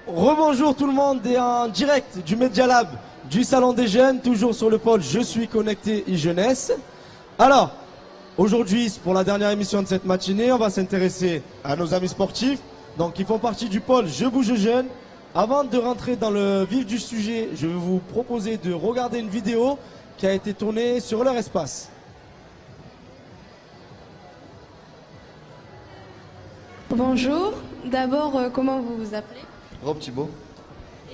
Rebonjour tout le monde et en direct du Media Lab du Salon des Jeunes, toujours sur le pôle Je suis connecté e-jeunesse. Alors, aujourd'hui, pour la dernière émission de cette matinée, on va s'intéresser à nos amis sportifs, donc qui font partie du pôle Je bouge jeune. Avant de rentrer dans le vif du sujet, je vais vous proposer de regarder une vidéo qui a été tournée sur leur espace. Bonjour, d'abord comment vous vous appelez? Rob Thibault.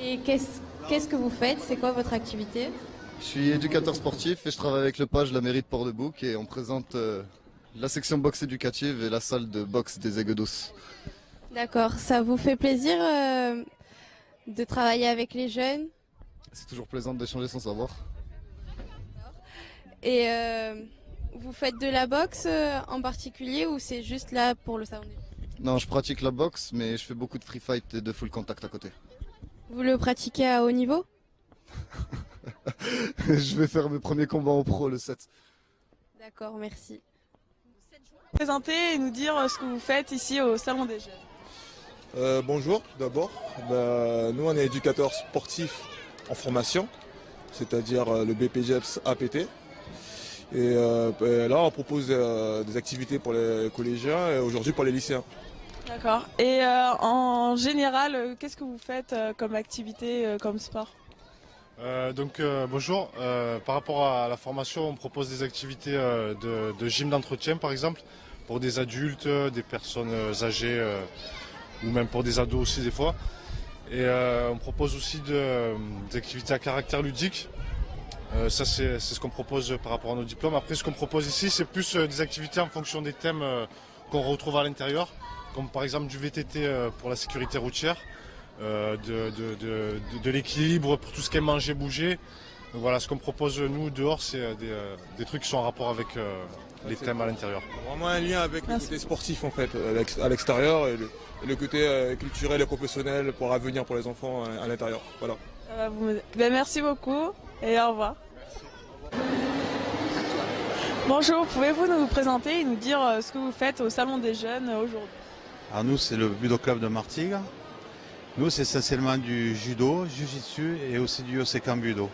Et qu'est-ce que vous faites? C'est quoi votre activité? Je suis éducateur sportif et je travaille avec le page de la mairie de Port-de-Bouc et on présente la section boxe éducative et la salle de boxe des Aigues Douces. D'accord, ça vous fait plaisir de travailler avec les jeunes? C'est toujours plaisant d'échanger son savoir. Et vous faites de la boxe en particulier ou c'est juste là pour le salon des jeunes? Non, je pratique la boxe mais je fais beaucoup de free fight et de full contact à côté. Vous le pratiquez à haut niveau? Je vais faire mes premiers combats en pro le 7. D'accord, merci. Présenter et nous dire ce que vous faites ici au Salon des Jeunes. Bonjour, tout d'abord. Nous, on est éducateurs sportifs en formation, c'est-à-dire le BPGEPS APT. Et là, on propose des activités pour les collégiens et aujourd'hui pour les lycéens. D'accord. Et en général, qu'est-ce que vous faites comme activité, comme sport? Bonjour, par rapport à la formation, on propose des activités de gym d'entretien par exemple, pour des adultes, des personnes âgées ou même pour des ados aussi des fois. Et on propose aussi des activités à caractère ludique. Ça c'est ce qu'on propose par rapport à nos diplômes. Après ce qu'on propose ici c'est plus des activités en fonction des thèmes qu'on retrouve à l'intérieur, comme par exemple du VTT pour la sécurité routière. De l'équilibre pour tout ce qui est manger, bouger. Donc voilà, ce qu'on propose nous dehors, c'est des trucs qui sont en rapport avec les thèmes à l'intérieur. Vraiment un lien avec le côté sportif en fait, à l'extérieur et le côté culturel et professionnel pour l'avenir pour les enfants à l'intérieur. Voilà. Merci beaucoup et au revoir. Bonjour, pouvez-vous nous présenter et nous dire ce que vous faites au Salon des Jeunes aujourd'hui? Alors nous, c'est le Budo Club de Martigues. Nous, c'est essentiellement du judo, jiu-jitsu et aussi du Osekan Budo.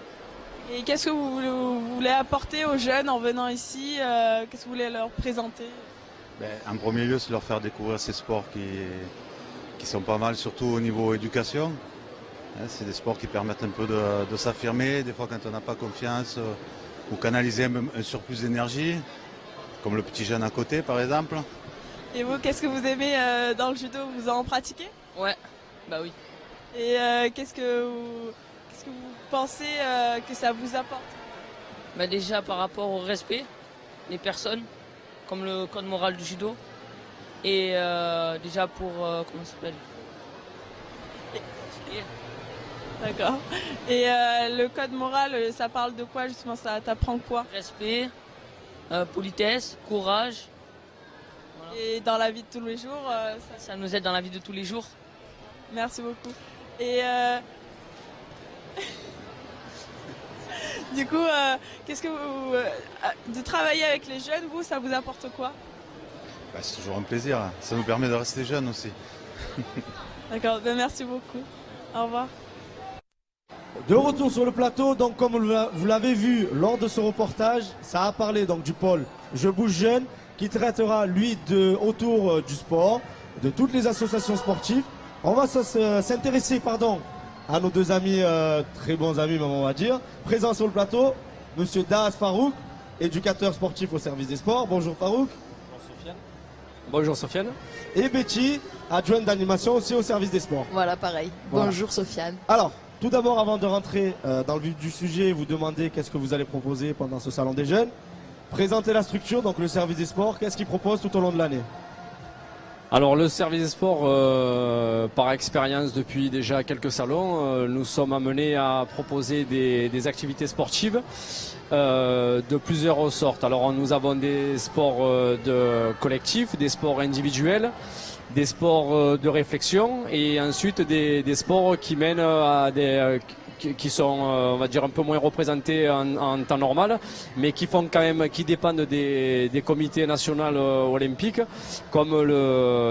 Et qu'est-ce que vous voulez apporter aux jeunes en venant ici? Qu'est-ce que vous voulez leur présenter? En premier lieu, c'est leur faire découvrir ces sports qui sont pas mal, surtout au niveau éducation. C'est des sports qui permettent un peu de s'affirmer, des fois quand on n'a pas confiance, ou canaliser un surplus d'énergie, comme le petit jeune à côté par exemple. Et vous, qu'est-ce que vous aimez dans le judo? Vous en pratiquez? Ouais, bah oui. Et qu'est-ce que vous pensez que ça vous apporte? Bah déjà par rapport au respect des personnes, comme le code moral du judo. Et déjà pour, comment ça s'appelle? D'accord. Et le code moral, ça parle de quoi justement? Ça t'apprend quoi? Respect, politesse, courage. Voilà. Et dans la vie de tous les jours ça nous aide dans la vie de tous les jours. Merci beaucoup. Et du coup, qu'est-ce que vous de travailler avec les jeunes, vous, ça vous apporte quoi? C'est toujours un plaisir, ça nous permet de rester jeunes aussi. D'accord, merci beaucoup. Au revoir. De retour sur le plateau, donc comme vous l'avez vu lors de ce reportage, ça a parlé donc du pôle Je bouge jeune qui traitera lui autour du sport, de toutes les associations sportives. On va s'intéresser à nos deux amis, très bons amis on va dire, présents sur le plateau, monsieur Daas Farouk, éducateur sportif au service des sports. Bonjour Farouk. Bonjour Sofiane. Bonjour Sofiane. Et Betty, adjointe d'animation aussi au service des sports. Voilà, pareil. Voilà. Bonjour Sofiane. Alors, tout d'abord, avant de rentrer dans le vif du sujet, vous demandez qu'est-ce que vous allez proposer pendant ce salon des jeunes. Présentez la structure, donc le service des sports, qu'est-ce qu'il propose tout au long de l'année? Alors le service des sports, par expérience depuis déjà quelques salons, nous sommes amenés à proposer des activités sportives de plusieurs sortes. Alors nous avons des sports de collectif, des sports individuels, des sports de réflexion et ensuite des sports qui mènent à qui sont, on va dire, un peu moins représentés en temps normal, mais qui font quand même, qui dépendent des comités nationaux olympiques, comme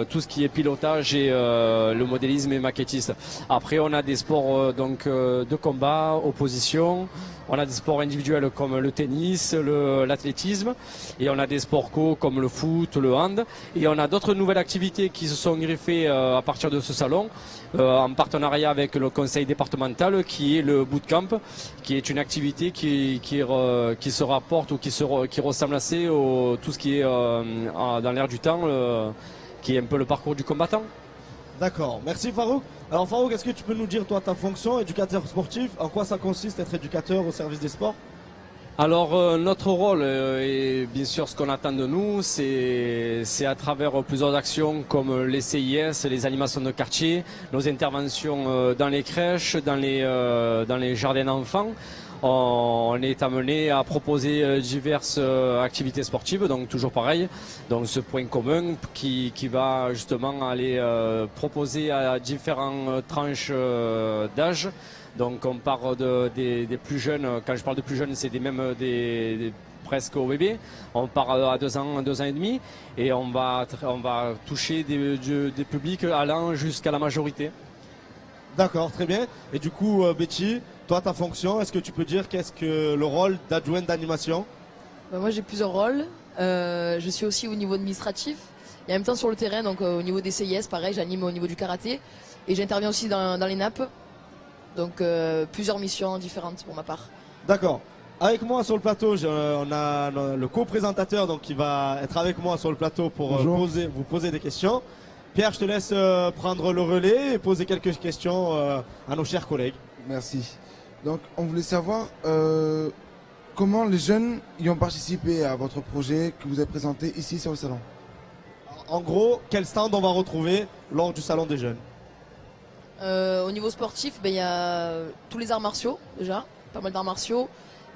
tout ce qui est pilotage et le modélisme et maquettiste. Après, on a des sports de combat, opposition. On a des sports individuels comme le tennis, l'athlétisme, et on a des sports co comme le foot, le hand, et on a d'autres nouvelles activités qui se sont greffées à partir de ce salon, en partenariat avec le conseil départemental, qui est le bootcamp, qui est une activité qui se rapporte ou qui ressemble assez au tout ce qui est dans l'air du temps, qui est un peu le parcours du combattant. D'accord, merci Farouk. Alors Farouk, est-ce que tu peux nous dire toi ta fonction, éducateur sportif, en quoi ça consiste être éducateur au service des sports? Alors notre rôle et bien sûr ce qu'on attend de nous, c'est à travers plusieurs actions comme les CIS, les animations de quartier, nos interventions dans les crèches, dans les jardins d'enfants. On est amené à proposer diverses activités sportives, donc toujours pareil. Donc ce point commun qui va justement aller proposer à différentes tranches d'âge. Donc on part des plus jeunes, quand je parle de plus jeunes, c'est même des presque au bébé. On part à 2 ans, 2 ans et demi, et on va toucher des publics allant jusqu'à la majorité. D'accord, très bien. Et du coup, Betty, toi, ta fonction, est-ce que tu peux dire qu'est-ce que le rôle d'adjointe d'animation? Moi, j'ai plusieurs rôles. Je suis aussi au niveau administratif et en même temps sur le terrain, donc au niveau des CIS, pareil, j'anime au niveau du karaté et j'interviens aussi dans les nappes. Donc plusieurs missions différentes pour ma part. D'accord. Avec moi sur le plateau, on a le co-présentateur donc, qui va être avec moi sur le plateau pour vous poser des questions. Pierre, je te laisse prendre le relais et poser quelques questions à nos chers collègues. Merci. Donc, on voulait savoir comment les jeunes y ont participé à votre projet que vous avez présenté ici sur le salon. En gros, quel stand on va retrouver lors du salon des jeunes? Au niveau sportif, il y a tous les arts martiaux déjà, pas mal d'arts martiaux.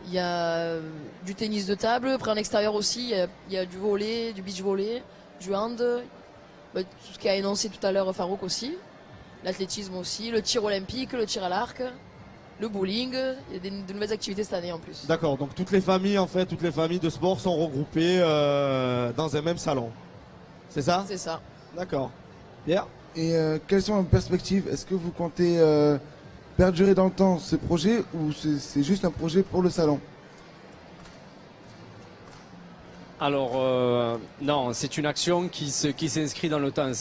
Il y a du tennis de table, après en extérieur aussi, il y a du volley, du beach volley, du hand. Tout ce qu'a énoncé tout à l'heure Farouk aussi, l'athlétisme aussi, le tir olympique, le tir à l'arc, le bowling, il y a de nouvelles activités cette année en plus. D'accord, donc toutes les familles de sport sont regroupées dans un même salon. C'est ça? C'est ça. D'accord. Pierre? Et quelles sont vos perspectives? Est-ce que vous comptez perdurer dans le temps ce projet ou c'est juste un projet pour le salon? Alors non, c'est une action qui s'inscrit dans le temps.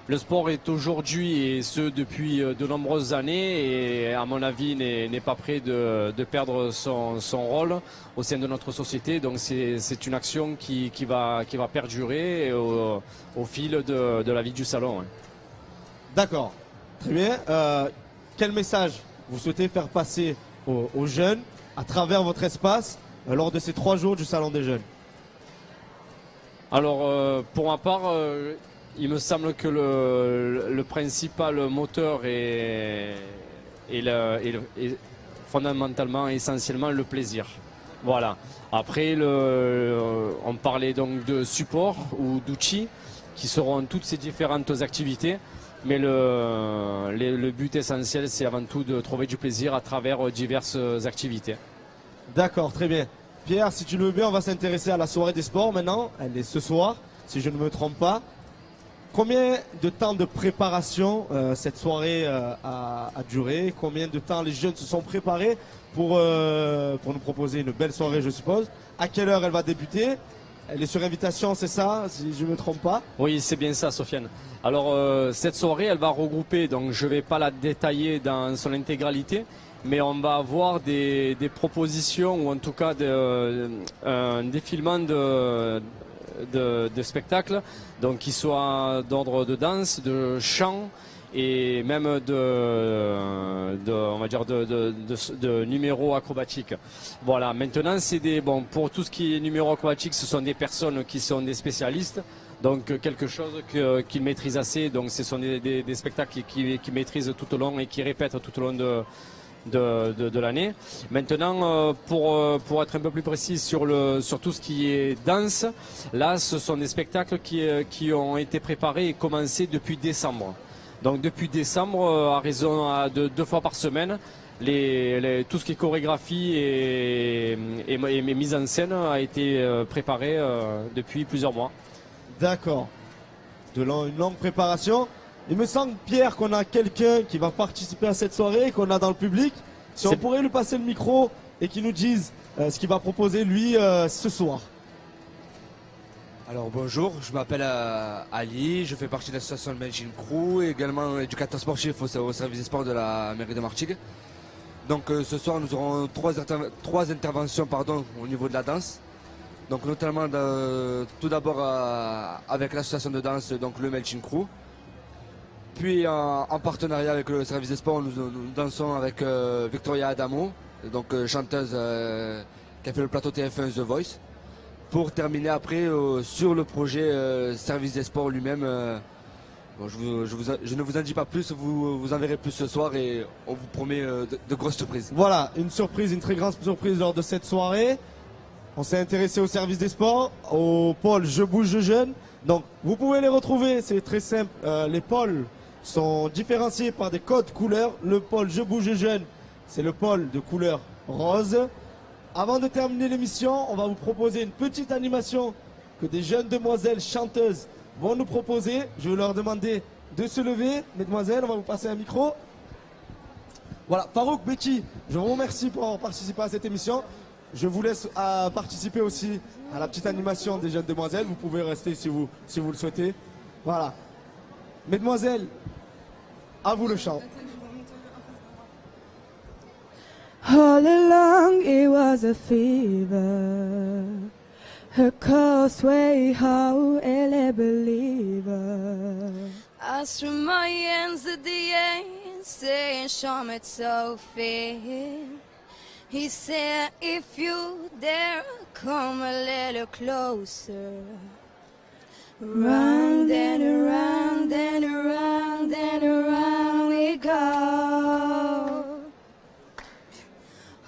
Le sport est aujourd'hui et ce depuis de nombreuses années et à mon avis n'est pas prêt de perdre son rôle au sein de notre société. Donc c'est une action qui va perdurer au fil de la vie du salon. Hein. D'accord, très bien. Quel message vous souhaitez faire passer aux jeunes à travers votre espace lors de ces 3 jours du Salon des Jeunes? Alors, pour ma part, il me semble que le principal moteur est fondamentalement, essentiellement le plaisir. Voilà. Après, on parlait donc de support ou d'outils qui seront toutes ces différentes activités. Mais le but essentiel, c'est avant tout de trouver du plaisir à travers diverses activités. D'accord, très bien. Pierre, si tu le veux bien, on va s'intéresser à la soirée des sports maintenant. Elle est ce soir, si je ne me trompe pas. Combien de temps de préparation cette soirée a duré? Combien de temps les jeunes se sont préparés pour nous proposer une belle soirée, je suppose? À quelle heure elle va débuter? Elle est sur invitation, c'est ça, si je ne me trompe pas? Oui, c'est bien ça, Sofiane. Alors, cette soirée, elle va regrouper, donc je ne vais pas la détailler dans son intégralité, mais on va avoir des propositions, ou en tout cas un défilement de spectacles, donc qui soient d'ordre de danse, de chant, et même on va dire de numéros acrobatiques. Voilà. Maintenant, pour tout ce qui est numéros acrobatiques, ce sont des personnes qui sont des spécialistes. Donc quelque chose qu'ils maîtrisent assez. Donc ce sont des spectacles qu'ils maîtrisent tout au long et qui répètent tout au long de l'année. Maintenant, pour être un peu plus précis sur tout ce qui est danse, là, ce sont des spectacles qui ont été préparés et commencés depuis décembre. Donc depuis décembre, à raison de 2 fois par semaine, tout ce qui est chorégraphie et mise en scène a été préparé depuis plusieurs mois. D'accord. Une longue préparation. Il me semble, Pierre, qu'on a quelqu'un qui va participer à cette soirée, qu'on a dans le public. Si on pourrait lui passer le micro et qu'il nous dise ce qu'il va proposer lui ce soir. Alors bonjour, je m'appelle Ali, je fais partie de l'association Melchin Crew et également éducateur sportif au service des sports de la mairie de Martigues. Donc ce soir nous aurons trois interventions au niveau de la danse. Donc notamment tout d'abord avec l'association de danse, donc le Melchin Crew. Puis en partenariat avec le service des sports, nous dansons avec Victoria Adamo, donc chanteuse qui a fait le plateau TF1 The Voice. Pour terminer après sur le projet service des sports lui-même. Je ne vous en dis pas plus, vous en verrez plus ce soir et on vous promet de grosses surprises. Voilà, une très grande surprise lors de cette soirée. On s'est intéressé au service des sports, au pôle Je bouge, je jeûne. Donc vous pouvez les retrouver, c'est très simple. Les pôles sont différenciés par des codes couleurs. Le pôle Je bouge, je jeûne, c'est le pôle de couleur rose. Avant de terminer l'émission, on va vous proposer une petite animation que des jeunes demoiselles chanteuses vont nous proposer. Je vais leur demander de se lever. Mesdemoiselles, on va vous passer un micro. Voilà, Farouk, Betty, je vous remercie pour participer à cette émission. Je vous laisse participer aussi à la petite animation des jeunes demoiselles. Vous pouvez rester si vous le souhaitez. Voilà. Mesdemoiselles, à vous le chant. All along it was a fever. Her causeway, how a believer. I threw my hands at the air, saying, show me so fair. He said, if you dare, come a little closer. Round and around and around and around we go.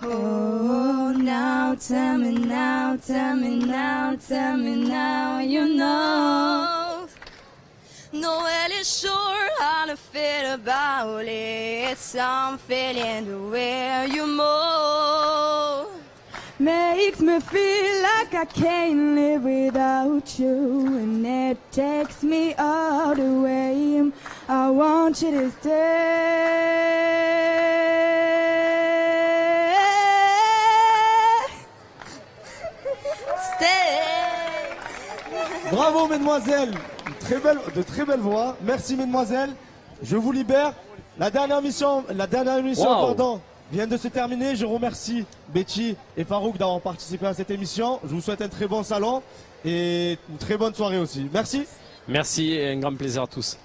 Oh, now tell me now, tell me now, tell me now, you know. Not really sure how to feel about it. I'm feeling the way you move. Makes me feel like I can't live without you, and it takes me all the way. I want you to stay. Bravo mesdemoiselles, de très belles voix. Merci mesdemoiselles. Je vous libère. La dernière émission Wow. vient de se terminer. Je remercie Betty et Farouk d'avoir participé à cette émission. Je vous souhaite un très bon salon et une très bonne soirée aussi. Merci. Merci et un grand plaisir à tous.